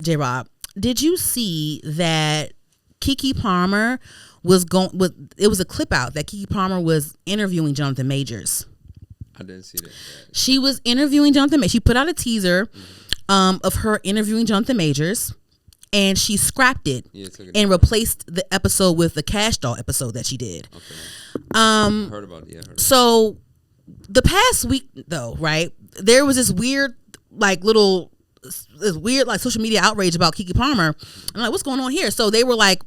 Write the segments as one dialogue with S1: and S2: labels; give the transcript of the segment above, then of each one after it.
S1: J-Rob, did you see that Keke Palmer was it was a clip out that Keke Palmer was interviewing Jonathan Majors.
S2: I didn't see that.
S1: She was interviewing Jonathan Majors. She put out a teaser of her interviewing Jonathan Majors, and she scrapped it and replaced the episode with the Cash Doll episode that she did.
S2: Okay. I heard about it. Yeah,
S1: so the past week though, right? There was this weird social media outrage about Keke Palmer. I'm like, what's going on here? So they were like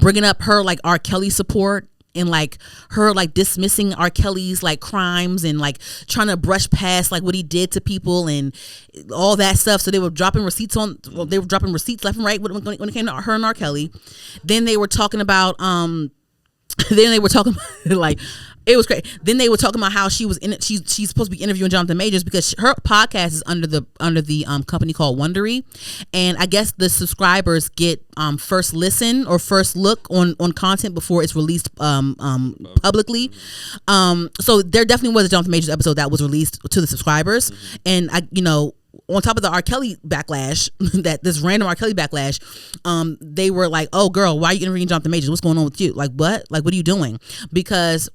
S1: bringing up her like R. Kelly support and like her like dismissing R. Kelly's like crimes and like trying to brush past like what he did to people and all that stuff. So they were dropping receipts left and right when it came to her and R. Kelly. Then they were talking about like, it was crazy. Then they were talking about how she was in it. She's supposed to be interviewing Jonathan Majors because her podcast is under the company called Wondery, and I guess the subscribers get first listen or first look on content before it's released publicly. So there definitely was a Jonathan Majors episode that was released to the subscribers, and on top of the R. Kelly backlash, this random R. Kelly backlash, they were like, "Oh, girl, why are you interviewing Jonathan Majors? What's going on with you? Like, what? Like, what are you doing?" Because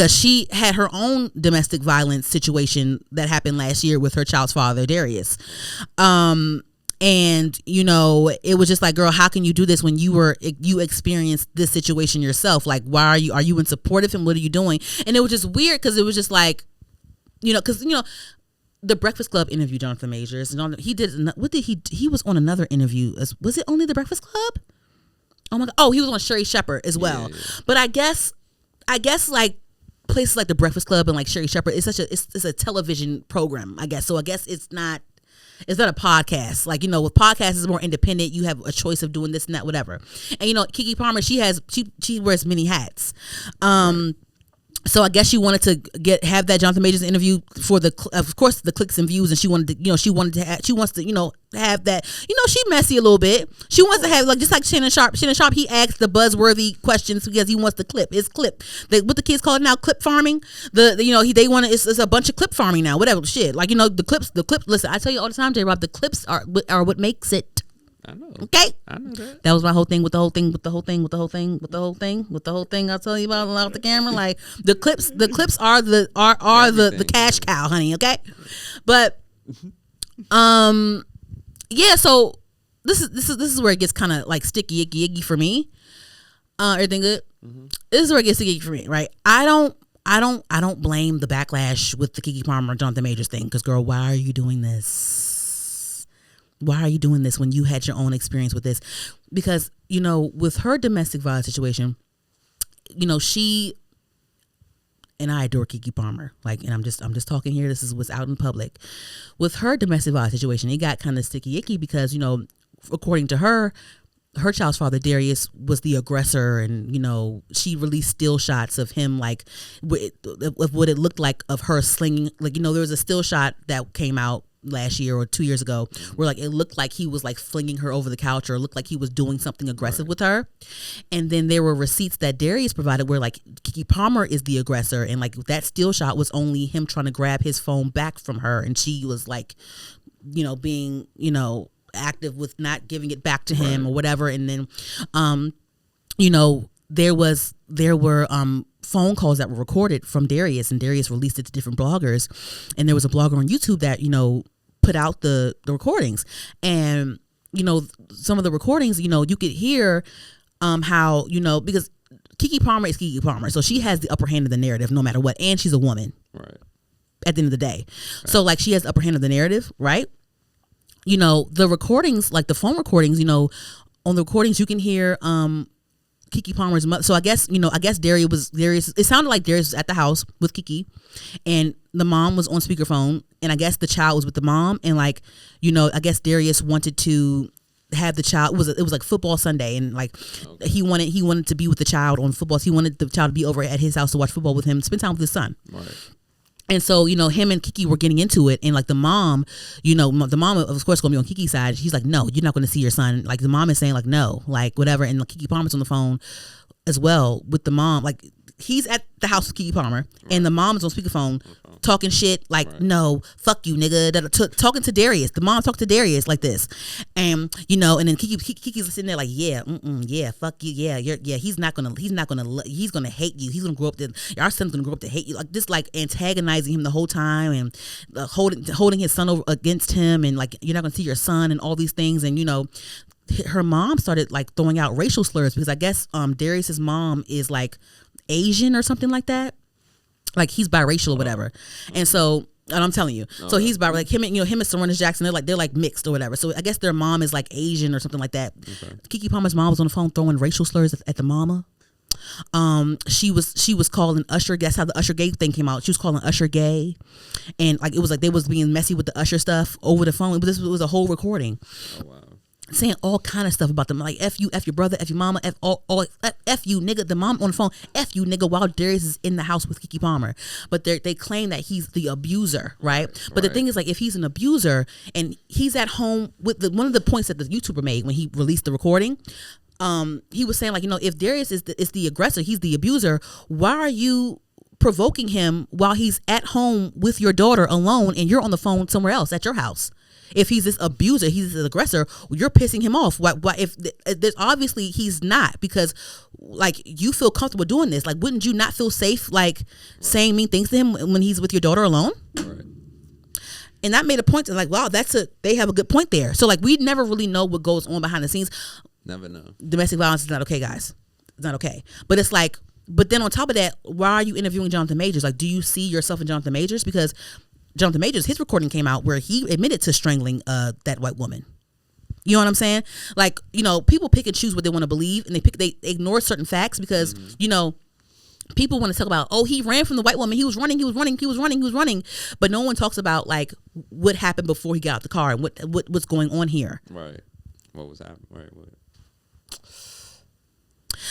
S1: she had her own domestic violence situation that happened last year with her child's father, Darius. And it was just like, girl, how can you do this when you experienced this situation yourself? Like, are you in support of him? What are you doing? And it was just weird because it was just like, the Breakfast Club interviewed Jonathan Majors, and he was on another interview. Was it only the Breakfast Club? Oh my God! Oh, he was on Sherry Shepherd as well. Yeah. But I guess like places like the Breakfast Club and like Sherry Shepherd, it's a television program, I guess. So I guess it's not a podcast. Like, with podcasts is more independent. You have a choice of doing this and that, whatever. And Keke Palmer, she wears many hats. So I guess she wanted to have that Jonathan Majors interview for of course the clicks and views, and she wants to have that, she messy a little bit. She wants to have just like Shannon Sharp, he asks the buzzworthy questions because he wants to clip. What the kids call it now, clip farming. They want to, it's a bunch of clip farming now, whatever shit. Like, the clips, listen, I tell you all the time, J-Rob, the clips are what makes it.
S2: I know.
S1: Okay.
S2: I know that.
S1: That was my whole thing with the whole thing. I'll tell you about off the camera. Like the clips are the cash cow, honey. Okay. But, yeah. So this is where it gets kind of like sticky, icky for me. Everything good. Mm-hmm. This is where it gets sticky for me, right? I don't blame the backlash with the Keke Palmer Jonathan Majors thing because, girl, why are you doing this? Why are you doing this when you had your own experience with this? Because, with her domestic violence situation, she, and I adore Keke Palmer, like, and I'm just talking here. This is what's out in public. With her domestic violence situation, it got kind of sticky icky because, according to her child's father, Darius, was the aggressor, and, she released still shots of him, like, with what it looked like of her slinging, like, there was a still shot that came out last year or 2 years ago where like it looked like he was like flinging her over the couch, or it looked like he was doing something aggressive with her. And then there were receipts that Darius provided where like Keke Palmer is the aggressor, and like that still shot was only him trying to grab his phone back from her, and she was like being active with not giving it back to him or whatever. And then there were phone calls that were recorded from Darius, and Darius released it to different bloggers, and there was a blogger on YouTube that put out the recordings, and some of the recordings you could hear how because Keke Palmer is Keke Palmer, so she has the upper hand of the narrative no matter what, and she's a woman,
S2: right,
S1: at the end of the day, right. So like she has the upper hand of the narrative, right? The recordings, like the phone recordings, on the recordings you can hear Keke Palmer's mother. So I guess Darius. It sounded like Darius was at the house with Keke, and the mom was on speakerphone, and I guess the child was with the mom, and like I guess Darius wanted to have the child. It was like football Sunday, and like he wanted to be with the child on football. So he wanted the child to be over at his house to watch football with him, spend time with his son.
S2: Right.
S1: And so, him and Keke were getting into it, and like the mom, the mom of course gonna be on Keke's side. She's like, no, you're not gonna see your son. Like the mom is saying like, no, like whatever. And like Keke Palmer's on the phone as well with the mom. Like he's at the house with Keke Palmer, and the mom is on speakerphone talking shit like, no, fuck you, nigga. Talking to Darius. The mom talked to Darius like this, and and then Keke's sitting there like, yeah, yeah, fuck you, yeah, he's gonna hate you. He's gonna grow up our son's gonna grow up to hate you, like this, like antagonizing him the whole time, and holding his son over against him, and like, you're not gonna see your son, and all these things, and her mom started like throwing out racial slurs because I guess Darius's mom is like Asian or something like that. Like he's biracial or whatever. And so, and I'm telling you, so he's by like him and Serena Jackson, they're like mixed or whatever. So I guess their mom is like Asian or something like that. Okay. Keke Palmer's mom was on the phone throwing racial slurs at the mama. She was calling Usher. That's how the Usher gay thing came out. She was calling Usher gay, and like it was like they was being messy with the Usher stuff over the phone. This was a whole recording. Oh wow. Saying all kind of stuff about them, like F you, F your brother, F your mama, F you, nigga. The mom on the phone, F you, nigga, while Darius is in the house with Keke Palmer. But they claim that he's the abuser, right? But the thing is, like, if he's an abuser and he's at home with one of the points that the YouTuber made when he released the recording, he was saying like, if Darius is the aggressor, he's the abuser, why are you provoking him while he's at home with your daughter alone and you're on the phone somewhere else at your house? If he's this abuser, he's this aggressor, you're pissing him off. Why if there's obviously he's not, because like you feel comfortable doing this. Like, wouldn't you not feel safe like saying mean things to him when he's with your daughter alone? Right. And that made a point to like, wow, they have a good point there. So like we never really know what goes on behind the scenes. Never know. Domestic violence is not okay, guys. It's not okay. But it's like, but then on top of that, why are you interviewing Jonathan Majors? Like, do you see yourself in Jonathan Majors? Because Jonathan Majors, his recording came out where he admitted to strangling that white woman. You know what I'm saying? Like, people pick and choose what they want to believe, and they ignore certain facts because, people want to talk about, oh, he ran from the white woman. He was running. But no one talks about like what happened before he got out the car and what's going on here. Right. What was happening? Right. What?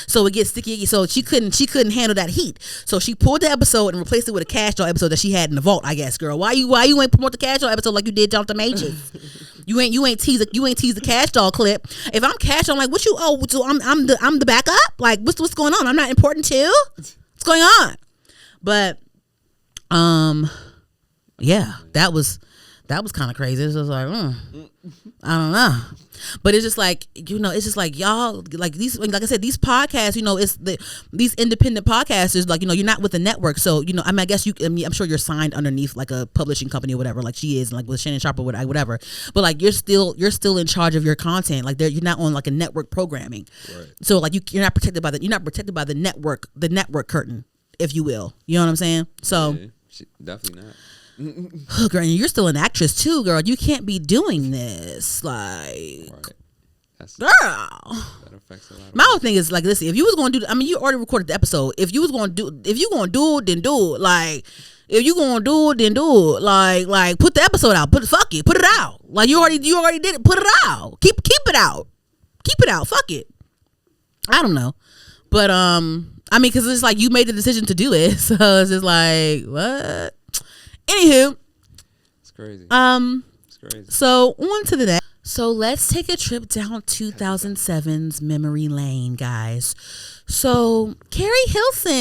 S1: So it gets sticky. So she couldn't handle that heat. So she pulled the episode and replaced it with a Cash Doll episode that she had in the vault. I guess, girl. Why you ain't promote the Cash Doll episode like you did Jonathan Majors? you ain't tease the Cash Doll clip. If I'm Cash Doll, I'm like, what you? Oh, so I'm the backup. Like, what's going on? I'm not important too. What's going on? But yeah, that was kind of crazy. It was like, I don't know. But it's just like, it's just like y'all, like these, like I said, these podcasts, it's these independent podcasters, like, you're not with the network. So, I guess I'm sure you're signed underneath like a publishing company or whatever, like she is, like with Shannon Sharp or whatever. But like, you're still in charge of your content. Like you're not on like a network programming. Right. So like you're not protected by the network curtain, if you will. You know what I'm saying? So
S2: yeah, definitely not.
S1: Girl, and you're still an actress too, girl. You can't be doing this, like, right. Girl. That affects a lot. My whole thing is like, listen, if you was going to do, you already recorded the episode. If you going to do it, then do it. Like, if you going to do it, then do it. Like, put the episode out. Put it out. Like, you already did it. Put it out. Keep it out. Keep it out. Fuck it. I don't know, but because it's like you made the decision to do it, so it's just like, what? Anywho,
S2: it's crazy.
S1: It's crazy. So on to the next. So let's take a trip down 2007's memory lane, guys. So Carrie Hilson.